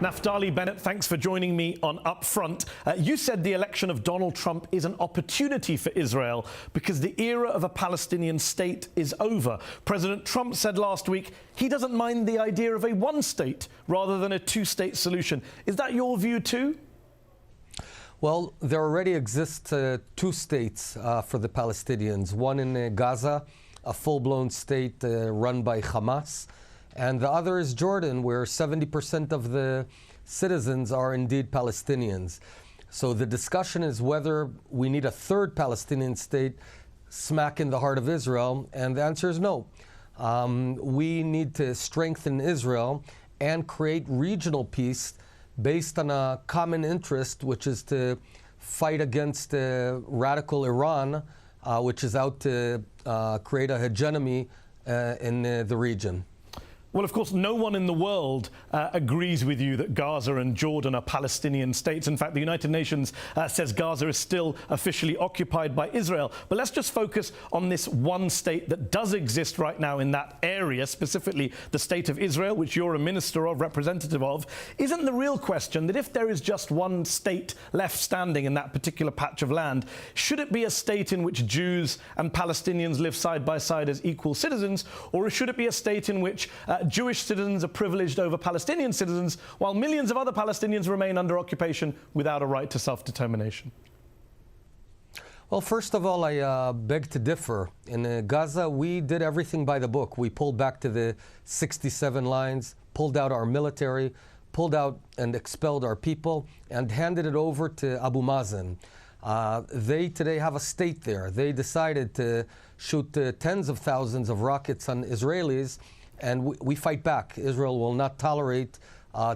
Naftali Bennett, thanks for joining me on Upfront. You said the election of Donald Trump is an opportunity for Israel because the era of a Palestinian state is over. President Trump said last week he doesn't mind the idea of a one-state rather than a two-state solution. Is that your view too? Well, there already exist two states for the Palestinians. One in Gaza, a full-blown state run by Hamas, and the other is Jordan, where 70% of the citizens are indeed Palestinians. So the discussion is whether we need a third Palestinian state smack in the heart of Israel, and the answer is no. We need to strengthen Israel and create regional peace based on a common interest, which is to fight against radical Iran, which is out to create a hegemony in the region. Well, of course, no one in the world agrees with you that Gaza and Jordan are Palestinian states. In fact, the United Nations says Gaza is still officially occupied by Israel. But let's just focus on this one state that does exist right now in that area, specifically the state of Israel, which you're a minister of, representative of. Isn't the real question that if there is just one state left standing in that particular patch of land, should it be a state in which Jews and Palestinians live side by side as equal citizens, or should it be a state in which Jewish citizens are privileged over Palestinian citizens, while millions of other Palestinians remain under occupation without a right to self-determination? Well, first of all, I beg to differ. In Gaza, we did everything by the book. We pulled back to the 67 lines, pulled out our military, pulled out and expelled our people, and handed it over to Abu Mazen. They today have a state there. They decided to shoot tens of thousands of rockets on Israelis, and we fight back. Israel will not tolerate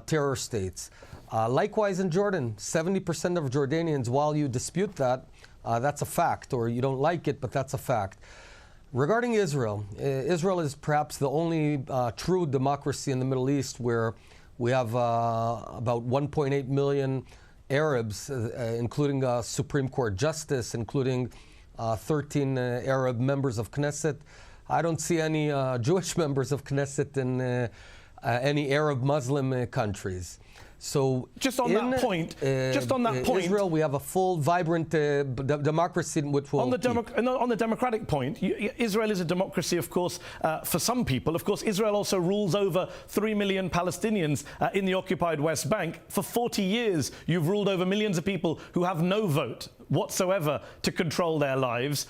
terror states. Likewise in Jordan, 70% of Jordanians, while you dispute that, that's a fact, or you don't like it, but that's a fact. Regarding Israel, Israel is perhaps the only true democracy in the Middle East where we have about 1.8 million Arabs, including a Supreme Court justice, including 13 Arab members of Knesset. I don't see any Jewish members of Knesset in any Arab Muslim countries. So just on that point, Israel, we have a full, vibrant democracy which will on the democratic point, Israel is a democracy, of course, for some people. Of course, Israel also rules over 3 million Palestinians in the occupied West Bank. For 40 years, you've ruled over millions of people who have no vote whatsoever to control their lives.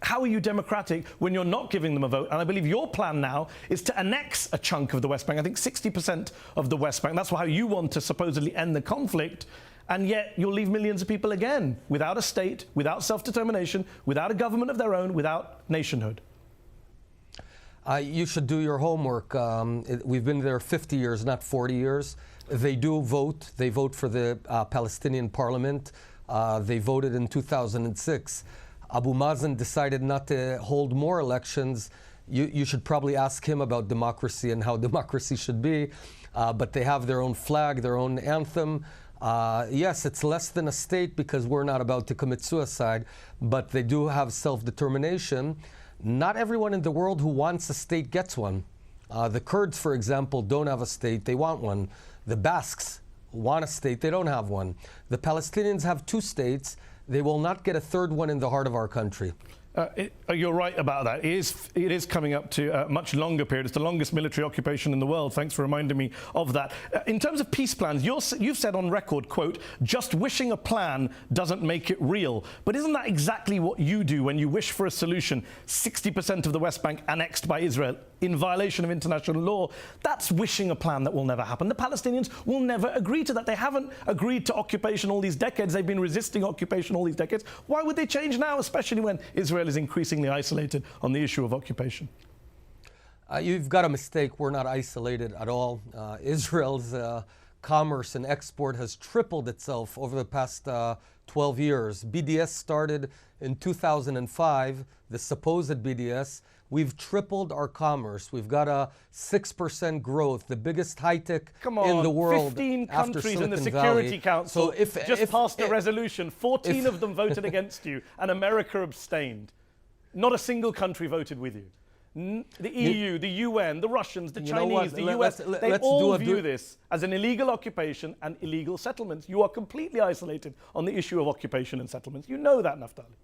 How are you democratic when you're not giving them a vote? And I believe your plan now is to annex a chunk of the West Bank, I think 60% of the West Bank. That's how you want to supposedly end the conflict. And yet you'll leave millions of people again without a state, without self-determination, without a government of their own, without nationhood. You should do your homework. We've been there 50 years, not 40 years. They do vote. They vote for the Palestinian parliament. They voted in 2006. Abu Mazen decided not to hold more elections. You should probably ask him about democracy and how democracy should be. But they have their own flag, their own anthem. Yes, it's less than a state because we're not about to commit suicide, but they do have self-determination. Not everyone in the world who wants a state gets one. The Kurds, for example, don't have a state. They want one. The Basques want a state. They don't have one. The Palestinians have two states. They will not get a third one in the heart of our country. You're right about that. It is coming up to a much longer period. It's the longest military occupation in the world. Thanks for reminding me of that. In terms of peace plans, you've said on record, quote, just wishing a plan doesn't make it real. But isn't that exactly what you do when you wish for a solution, 60% of the West Bank annexed by Israel in violation of international law? That's wishing a plan that will never happen. The Palestinians will never agree to that. They haven't agreed to occupation all these decades. They've been resisting occupation all these decades. Why would they change now, especially when Israel is increasingly isolated on the issue of occupation? You've got a mistake. We're not isolated at all. Israel's commerce and export has tripled itself over the past 12 years. BDS started in 2005, the supposed BDS. We've tripled our commerce. We've got a 6% growth, the biggest high-tech in the world. 15 countries in the Security Council just passed a resolution. 14 of them voted against you, and America abstained. Not a single country voted with you. The EU, the UN, the Russians, the You know what? Chinese, the Let's- US, let's they do all a view do- this as an illegal occupation and illegal settlements. You are completely isolated on the issue of occupation and settlements. You know that, Naftali.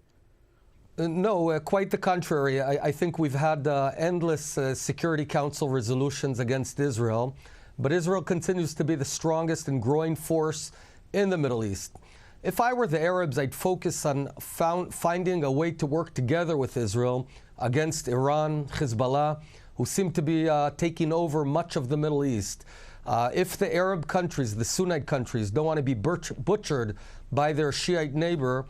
No, quite the contrary. I think we've had endless Security Council resolutions against Israel, but Israel continues to be the strongest and growing force in the Middle East. If I were the Arabs, I'd focus on finding a way to work together with Israel against Iran, Hezbollah, who seem to be taking over much of the Middle East. If the Arab countries, the Sunnite countries, don't want to be butchered by their Shiite neighbor,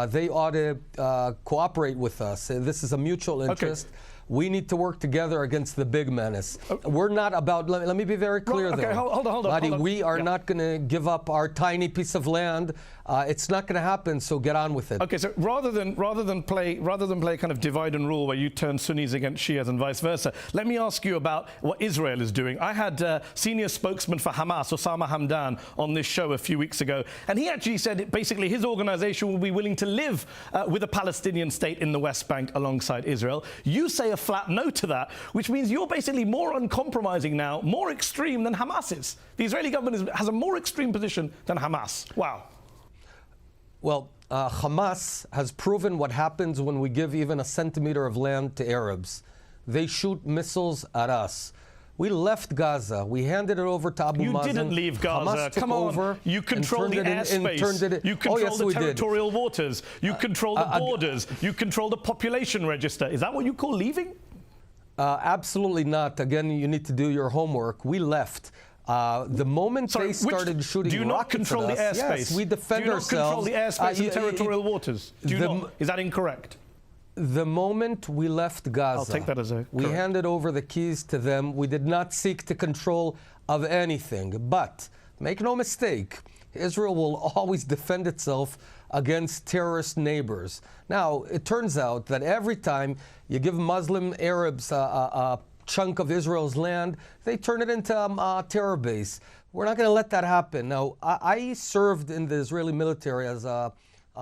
they ought to cooperate with us. This is a mutual interest. We need to work together against the big menace. We're not about, let me be very clear okay, though. hold on. Mahdi, hold on. we are not going to give up our tiny piece of land. It's not going to happen, so get on with it. Okay, so rather than play kind of divide and rule where you turn Sunnis against Shias and vice versa, let me ask you about what Israel is doing. I had senior spokesman for Hamas, Osama Hamdan, on this show a few weeks ago, and he actually said basically his organization will be willing to live with a Palestinian state in the West Bank alongside Israel. You say a flat no to that, which means you're basically more uncompromising now, more extreme than Hamas is. The Israeli government has a more extreme position than Hamas. Wow. Well, Hamas has proven what happens when we give even a centimeter of land to Arabs. They shoot missiles at us. We left Gaza. We handed it over to Abu Mazen. You didn't leave Gaza. Hamas took Come on. over You control the airspace. You control the territorial waters. You control the borders. You control the population register. Is that what you call leaving? Absolutely not. Again, you need to do your homework. We left. The moment they started shooting do you not rockets control at the us, airspace? yes, we defend ourselves. Do you not control the airspace and territorial waters? Do you not? Is that incorrect? The moment we left Gaza, I'll take that as a we correct. handed over the keys to them. We did not seek to control of anything. But make no mistake, Israel will always defend itself against terrorist neighbors. Now, it turns out that every time you give Muslim Arabs a chunk of Israel's land, they turn it into a terror base. We're not going to let that happen. Now, I served in the Israeli military as a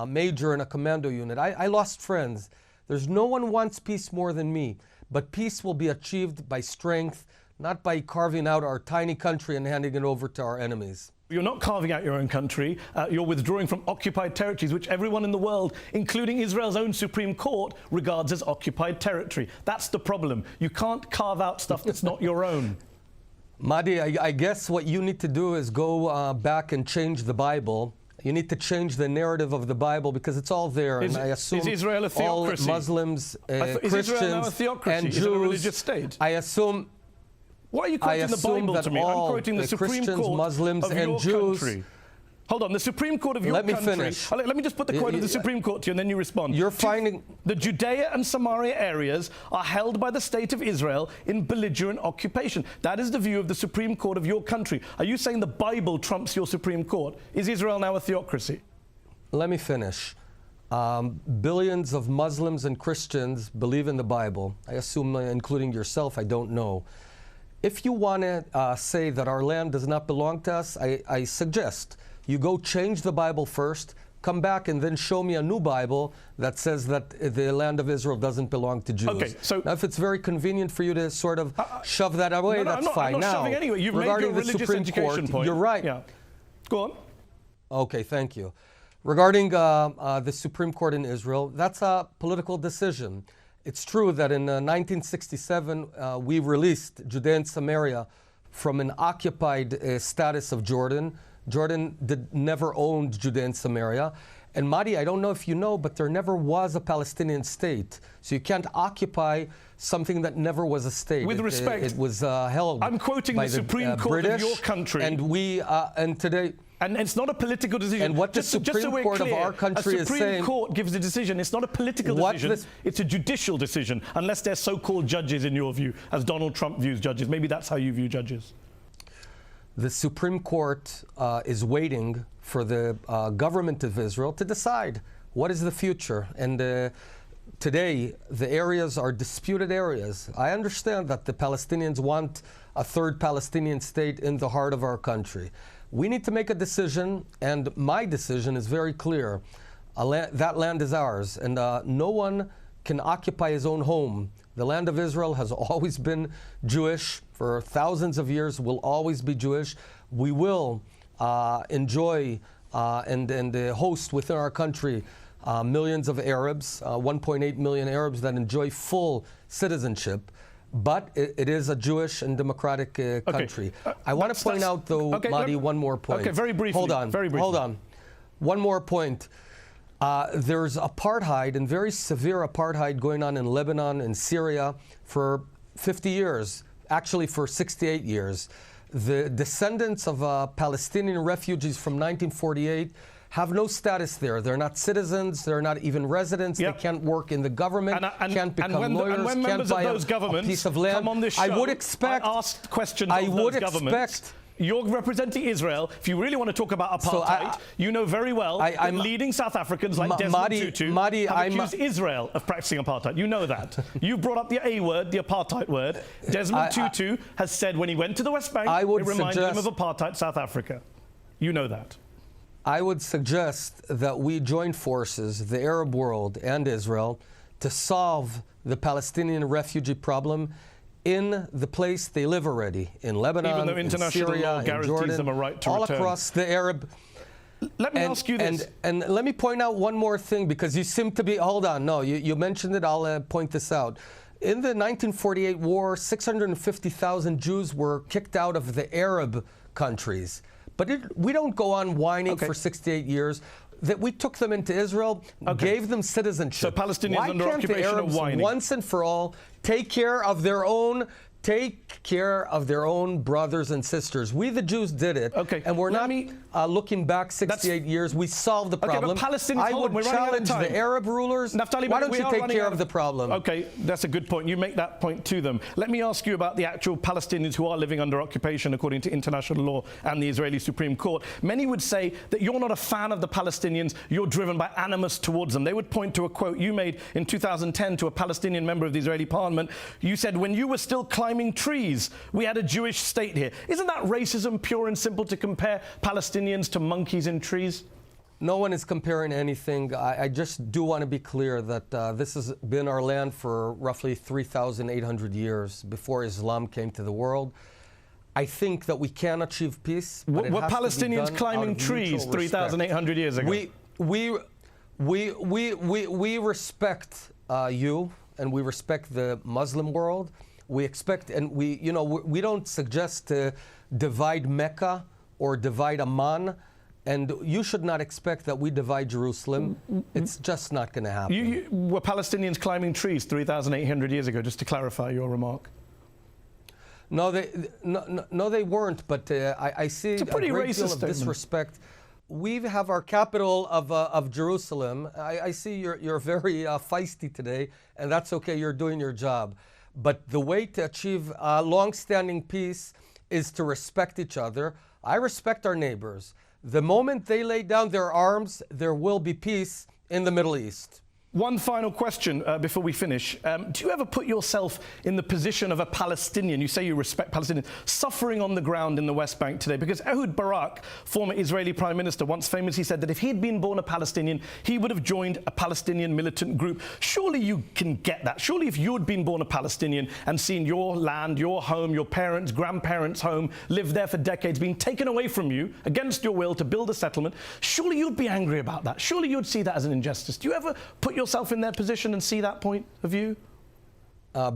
major in a commando unit. I lost friends. There's no one wants peace more than me, but peace will be achieved by strength, not by carving out our tiny country and handing it over to our enemies. You're not carving out your own country. You're withdrawing from occupied territories, which everyone in the world, including Israel's own Supreme Court, regards as occupied territory. That's the problem. You can't carve out stuff that's not your own. Mahdi, I guess what you need to do is go back and change the Bible. You need to change the narrative of the Bible because it's all there. Is and I assume is Israel a all theocracy? Muslims, Is Christians, Israel now a theocracy? and Is it a Jews. religious state? I assume. Why are you quoting the Bible that to me? I'm all quoting the Supreme Christians, Court Muslims, of and your Jews. country. Hold on, the Supreme Court of your Let me country. finish. Let me just put the quote of the Supreme Court to you and then you respond. You're finding the Judea and Samaria areas are held by the state of Israel in belligerent occupation. That is the view of the Supreme Court of your country. Are you saying the Bible trumps your Supreme Court? Is Israel now a theocracy? Let me finish. Billions of Muslims and Christians believe in the Bible. I assume, including yourself, I don't know. If you want to say that our land does not belong to us, I suggest you go change the Bible first, come back and then show me a new Bible that says that the land of Israel doesn't belong to Jews. Okay, so now, if it's very convenient for you to sort of shove that away, that's fine. I'm not shoving anyway. You've made your religious Supreme education Court, point. you're right. Yeah. Go on. Okay, thank you. Regarding the Supreme Court in Israel, that's a political decision. It's true that in 1967, we released Judea and Samaria from an occupied status of Jordan. Jordan never owned Judea and Samaria. And Mahdi, I don't know if you know, but there never was a Palestinian state. So you can't occupy something that never was a state. With respect, it was held. I'm quoting by the Supreme Court British, of your country. And we, and today. And it's not a political decision. And what the Supreme Court of our country is saying... A Supreme Court gives a decision. It's not a political decision. It's a judicial decision, unless they're so-called judges in your view, as Donald Trump views judges. Maybe that's how you view judges. The Supreme Court is waiting for the government of Israel to decide what is the future. And today, the areas are disputed areas. I understand that the Palestinians want a third Palestinian state in the heart of our country. We need to make a decision, and my decision is very clear. That land is ours, and no one can occupy his own home The land of Israel has always been Jewish for thousands of years, will always be Jewish. We will enjoy and host within our country millions of Arabs, 1.8 million Arabs that enjoy full citizenship. But it is a Jewish and democratic country. I want to point out, though, Madi, one more point. Okay, very briefly. Hold on. Very briefly. Hold on. One more point. There's apartheid, and very severe apartheid, going on in Lebanon and Syria for 50 years, actually for 68 years. The descendants of Palestinian refugees from 1948 have no status there. They're not citizens. They're not even residents. Yep. They can't work in the government. Can't become lawyers. And when can't members buy of those a governments piece of land. come on this show, I would expect. I asked questions I of would those governments. expect. You're representing Israel. If you really want to talk about apartheid, you know very well that leading South Africans like Desmond Tutu have accused Israel of practicing apartheid. You know that. You brought up the A word, the apartheid word. Desmond Tutu has said when he went to the West Bank, it reminded him of apartheid South Africa. You know that. I would suggest that we join forces, the Arab world and Israel, to solve the Palestinian refugee problem in the place they live already, in Lebanon, even though in international Syria, law in guarantees Jordan, them a right to all return. across the Arab. Let me ask you this. And let me point out one more thing, because you seem to be, hold on, no, you mentioned it, I'll point this out. In the 1948 war, 650,000 Jews were kicked out of the Arab countries. But we don't go on whining for 68 years. That we took them into Israel, gave them citizenship. So Palestinians under occupation are whining. Why can't the Arabs once and for all take care of their own brothers and sisters? We, the Jews, did it. And we're not looking back 68 years. We solved the problem. But Palestinians, I would challenge the Arab rulers. Naftali, why don't you take care of the problem? Okay, that's a good point. You make that point to them. Let me ask you about the actual Palestinians who are living under occupation according to international law and the Israeli Supreme Court. Many would say that you're not a fan of the Palestinians, you're driven by animus towards them. They would point to a quote you made in 2010 to a Palestinian member of the Israeli parliament. You said, when you were still climbing trees, we had a Jewish state here. Isn't that racism, pure and simple, to compare Palestinians to monkeys in trees? No one is comparing anything. I just do want to be clear that this has been our land for roughly 3,800 years before Islam came to the world. I think that we can achieve peace. But were Palestinians climbing trees 3,800 years ago? We respect you, and we respect the Muslim world. We expect, and we don't suggest to divide Mecca or divide Amman, and you should not expect that we divide Jerusalem. It's just not going to happen. Were Palestinians climbing trees 3,800 years ago, just to clarify your remark? No, they weren't, but I see a great deal of disrespect. We have our capital of Jerusalem. I see you're very feisty today, and that's okay, you're doing your job. But the way to achieve long-standing peace is to respect each other. I respect our neighbors. The moment they lay down their arms, there will be peace in the Middle East. One final question before we finish. Do you ever put yourself in the position of a Palestinian, you say you respect Palestinians, suffering on the ground in the West Bank today? Because Ehud Barak, former Israeli Prime Minister, once famously said that if he'd been born a Palestinian, he would have joined a Palestinian militant group. Surely you can get that. Surely if you had been born a Palestinian and seen your land, your home, your parents', grandparents' home, lived there for decades, being taken away from you against your will to build a settlement, surely you'd be angry about that. Surely you'd see that as an injustice. Do you ever put yourself in their position and see that point of view?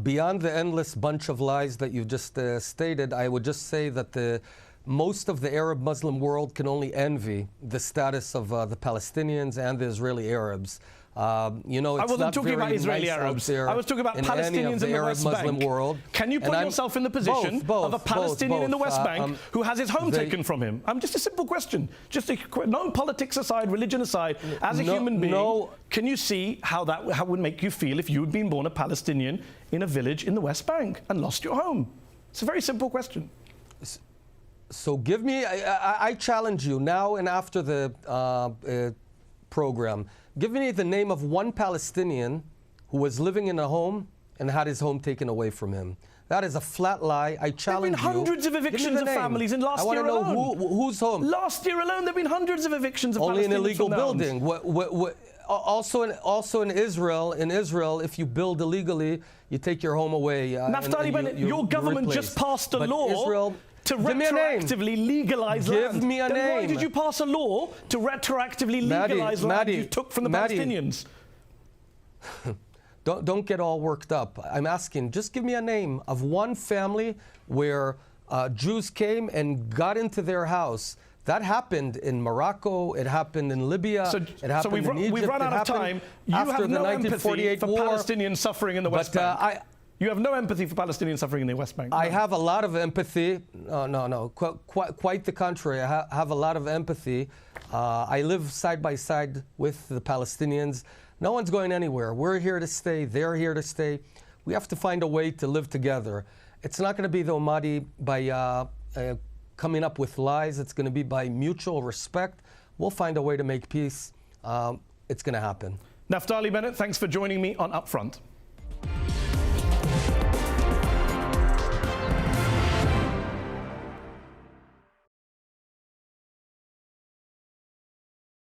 Beyond the endless bunch of lies that you've just stated, I would just say that most of the Arab Muslim world can only envy the status of the Palestinians and the Israeli Arabs. It's I wasn't talking about Israeli Arabs. I was talking about Palestinians in the West Muslim Bank. World. Can you put yourself in the position of a Palestinian in the West Bank who has his home taken from him? Just a simple question. No politics aside, religion aside, as a human being, can you see how that would make you feel if you had been born a Palestinian in a village in the West Bank and lost your home? It's a very simple question. So give me, I challenge you now and after the program, give me the name of one Palestinian who was living in a home and had his home taken away from him. That is a flat lie. I challenge you. There have been hundreds of evictions of families in last year alone. I want to know whose home. Last year alone, there have been hundreds of evictions of Only Palestinians an illegal building. also in Israel, if you build illegally, you take your home away. Naftali Bennett, your government just passed a law to retroactively legalize land. Give me a then name. Why did you pass a law to retroactively legalize land you took from the Palestinians? Don't get all worked up. I'm asking, just give me a name of one family where Jews came and got into their house. That happened in Morocco. It happened in Libya. It happened in Egypt. We've run out of time. You have no empathy for Palestinian suffering in the West Bank. You have no empathy for Palestinian suffering in the West Bank. I have a lot of empathy. No. Quite the contrary. I have a lot of empathy. I live side by side with the Palestinians. No one's going anywhere. We're here to stay. They're here to stay. We have to find a way to live together. It's not going to be, though, Mahdi, by coming up with lies. It's going to be by mutual respect. We'll find a way to make peace. It's going to happen. Naftali Bennett, thanks for joining me on Upfront.